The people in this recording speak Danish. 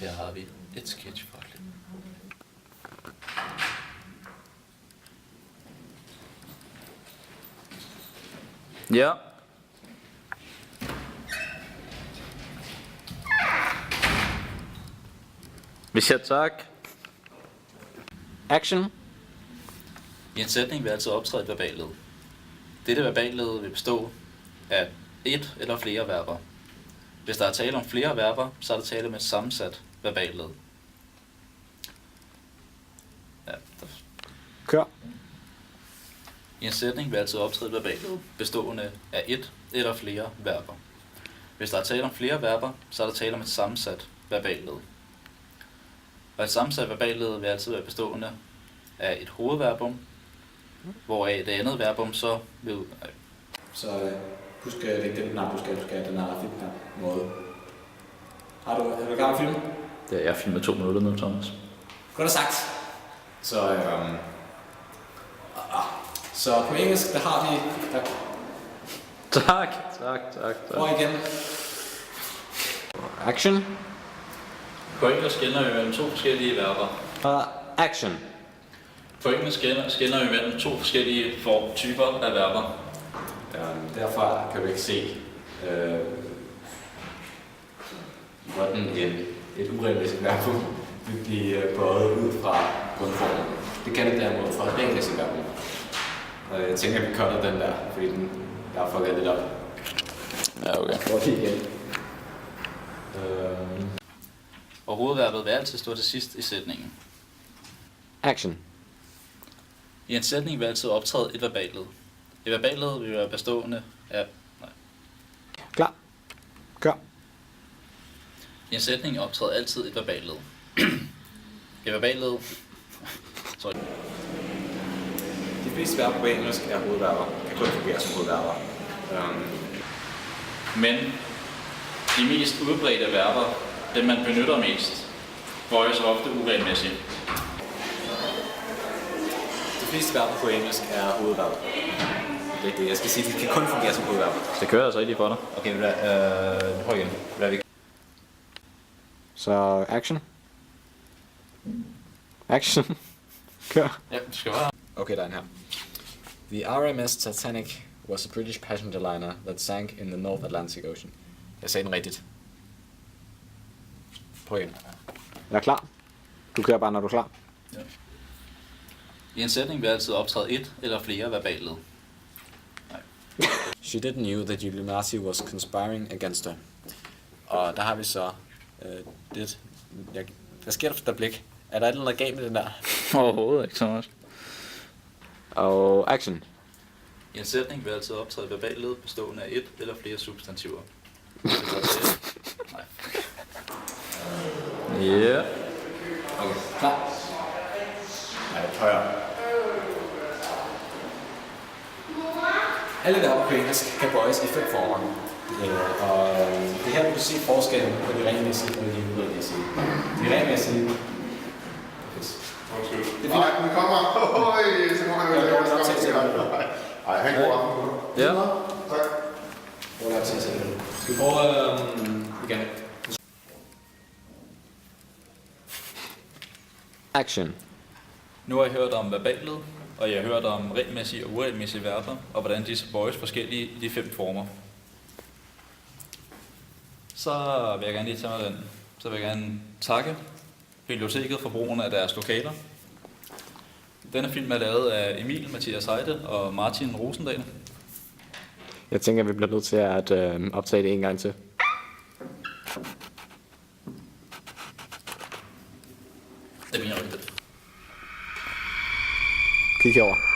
Her har vi et sketchfragment. Ja. Vi siger tak. Action. I en sætning vil altid optræde et verballed. Dette verballed vil bestå af et eller flere verber. Hvis der er tale om flere verber, så er der tale om et sammensat verballed. Ja, Kør. I en sætning vil altid optræde et verballed bestående af et eller flere verber. Hvis der er tale om flere verber, så er der tale om et sammensat verballed. Og et sammensat verballed vil altid være bestående af et hovedverbum, hvoraf det andet verbum så vil... Så husk at lægge den knap, du skal have den her filmknap måde. Er du i gang med filmen? Det er jeg filmet 2 minutter nu, Thomas. Godt sagt. Så på engelsk, der har vi... Tak. Prøv igen. Action. På engelsk skelner vi mellem to forskellige verber. Action. På engelsk skelner vi mellem to forskellige typer af verber. Derfra kan du ikke se, hvordan et uregelmæssigt verbum vil blive bøjet ud fra grundformen. Det kan det derimod fra et regelmæssigt verbum. Og jeg tænker, at vi cutter den der, fordi der er fucket lidt op. Ja, okay. Prøv lige igen. Og hovedverbet vil altid stå til sidst i sætningen. Action. I en sætning vil altid optræde et verballed. Et verballed vil være bestående af... Klar. Kør. I en sætning optræder altid et verballed. Et verballed... Sorry. De fleste verber på engelsk er hovedverber. Kan kun fungere som hovedverber. Men de mest udbredte verber, dem man benytter mest, bøjes ofte uregelmæssigt. De fleste verber på engelsk er hovedverber. Det er det, jeg skal sige. De kan kun fungere som hovedverber. Det kører altså ikke lige for dig. Okay, prøv igen. Hvad er vi? Så action. Action. Kør. Ja, du skal være. Okay, der er en her. The RMS Titanic was a British passenger liner that sank in the North Atlantic Ocean. Jeg sagde den rigtigt. Prøv igen. Jeg er klar. Du kører bare, når du er klar. Ja. I en sætning vil altid optræde et eller flere verballed. She didn't know that Illuminati was conspiring against her. Og der har vi så det. Hvad sker der for dit blik? Er der et eller andet galt med den der? Overhovedet ikke, Thomas. Og action. I en sætning vil altid optræde et verballed bestående af et eller flere substantiver. Nej. Ja. Okay, klar. Nej, højere. Alle verber på engelsk kan bøjes i 5 former. Og det her, du kan se forskellen på de regelmæssige og de uregelmæssige. De regelmæssige... Nej, den kommer. Så kommer han jo Nej, han går op på dig. Ja. Tak. Hvor er det til at Skal vi prøve igen? Action. Nu har jeg hørt om verballed, og jeg har hørt om regelmæssige og uregelmæssige verber, og hvordan disse bøjes forskellige i de 5 former. Så vil jeg gerne lige tage mig den. Så vil jeg gerne takke biblioteket for brugen af deres lokaler. Denne film er lavet af Emil Mathias Heide og Martin Rosendal. Jeg tænker, vi bliver nødt til at optage det en gang til. Det mener jeg rigtigt. Kig herover.